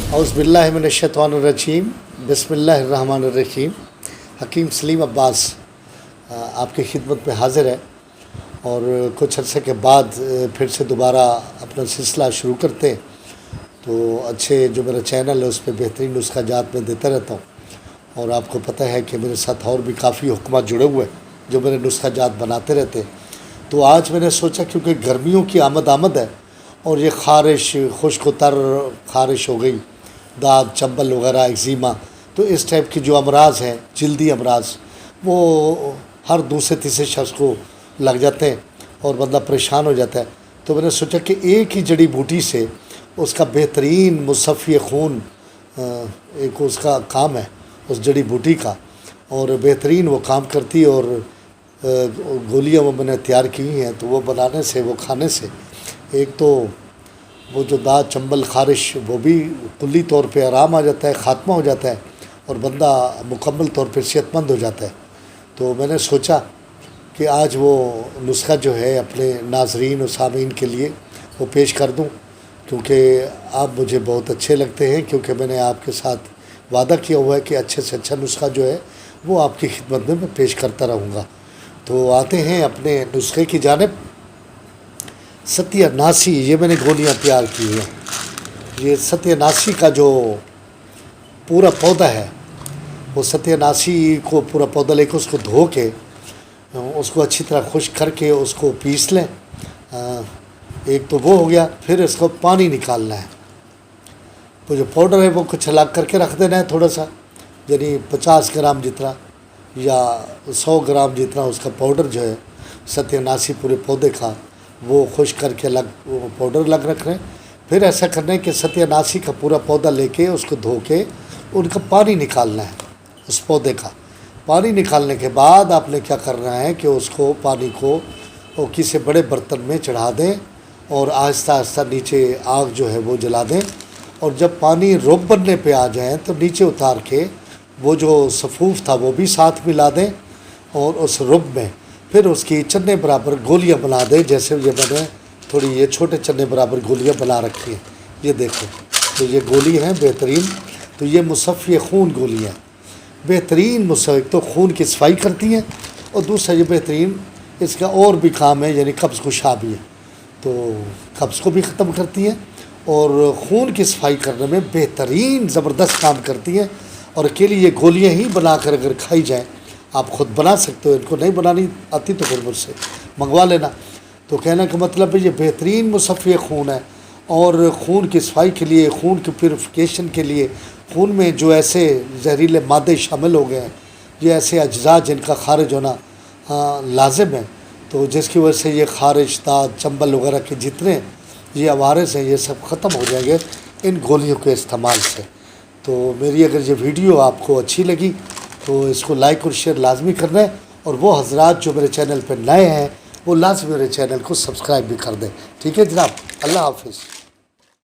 औज़ुबिल्लाहिमिनश्शैतानिर्रजीम बिस्मिल्लाहिर्रहमानिर्रहीम। हकीम सलीम अब्बास आपकी खिदमत में हाज़िर है और कुछ अर्से के बाद फिर से दोबारा अपना सिलसिला शुरू करते हैं। तो अच्छे जो मेरा चैनल है उस पर बेहतरीन नुस्खा जात में देता रहता हूँ और आपको पता है कि मेरे साथ और भी काफ़ी हुक्मात जुड़े हुए हैं जो मेरे नुस्खा जात बनाते रहते हैं। तो आज मैंने सोचा क्योंकि गर्मियों की आमद है और ये ख़ारिश खुश्क तर ख़ारिश हो गई, दाद चंबल वगैरह एक्ज़ीमा, तो इस टाइप की जो अमराज़ हैं जल्दी अमराज़ वो हर दूसरे तीसरे शख्स को लग जाते हैं और बंदा परेशान हो जाता है। तो मैंने सोचा कि एक ही जड़ी बूटी से उसका बेहतरीन मुसफ़ी खून एक उसका काम है उस जड़ी बूटी का, और बेहतरीन वो काम करती है। और गोलियाँ वो मैंने तैयार की हुई हैं, तो वो बनाने से वो खाने से एक तो वो जो दाद चंबल ख़ारिश वो भी कुल्ली तौर पे आराम आ जाता है, ख़ात्मा हो जाता है और बंदा मुकम्मल तौर पे सेहतमंद हो जाता है। तो मैंने सोचा कि आज वो नुस्खा जो है अपने नाज़रीन और सामीन के लिए वो पेश कर दूं, क्योंकि आप मुझे बहुत अच्छे लगते हैं, क्योंकि मैंने आपके साथ वादा किया हुआ है कि अच्छे से अच्छा नुस्खा जो है वो आपकी खिदमत में मैं पेश करता रहूँगा। तो आते हैं अपने नुस्खे की जानिब। सत्यानाशी ये मैंने गोलियाँ तैयार की हैं। ये सत्यानाशी का जो पूरा पौधा है वो सत्यानाशी को पूरा पौधा लेकर उसको धो के उसको अच्छी तरह खुश्क करके उसको पीस लें। एक तो वो हो गया, फिर इसको पानी निकालना है। वो जो पाउडर है वो कुछ अलग करके रख देना है थोड़ा सा, यानी 50 ग्राम जितना या 100 ग्राम जितना उसका पाउडर जो है सत्यानाशी पूरे पौधे का वो खुश्क करके अलग वो पाउडर अलग रख रहे हैं। फिर ऐसा करना है कि सत्यानाशी का पूरा पौधा लेके उसको धो के उनका पानी निकालना है। उस पौधे का पानी निकालने के बाद आपने क्या करना है कि उसको पानी को वो किसी बड़े बर्तन में चढ़ा दें और आहिस्ता आहिस्ता नीचे आग जो है वो जला दें। और जब पानी रुब बनने पे आ जाए तो नीचे उतार के वो जो सफ़ूफ था वो भी साथ मिला दें और उस रुब में फिर उसकी चन्ने बराबर गोलियां बना दें। जैसे ये मैंने थोड़ी ये छोटे चन्ने बराबर गोलियां बना रखी हैं, ये देखो। तो ये गोली हैं बेहतरीन। तो ये मुसफ़ी खून गोली है, बेहतरीन मुसफ़ी, तो खून की सफाई करती हैं और दूसरा ये बेहतरीन इसका और भी काम है, यानी कब्ज़ कुशा भी है, तो कब्ज़ को भी ख़त्म करती हैं और खून की सफाई करने में बेहतरीन ज़बरदस्त काम करती हैं। और अकेली ये गोलियाँ ही बनाकर अगर खाई जाएँ, आप ख़ुद बना सकते हो, इनको नहीं बनानी आती तो फिर मुझसे मंगवा लेना। तो कहने का मतलब है ये बेहतरीन मुसफ़ी खून है और खून की सफाई के लिए, खून की प्यूरिफिकेशन के लिए, खून में जो ऐसे जहरीले मादे शामिल हो गए हैं, ये ऐसे अज्जा जिनका खारिज होना लाजिम है, तो जिसकी वजह से ये ख़ारिश दाद चंबल वगैरह के जितने ये अवारस हैं ये सब ख़त्म हो जाएंगे इन गोलियों के इस्तेमाल से। तो मेरी अगर ये वीडियो आपको अच्छी लगी तो इसको लाइक और शेयर लाजमी करना है, और वो हजरात जो मेरे चैनल पर नए हैं वो लाजमी मेरे चैनल को सब्सक्राइब भी कर दें। ठीक है जनाब, अल्लाह हाफिज़।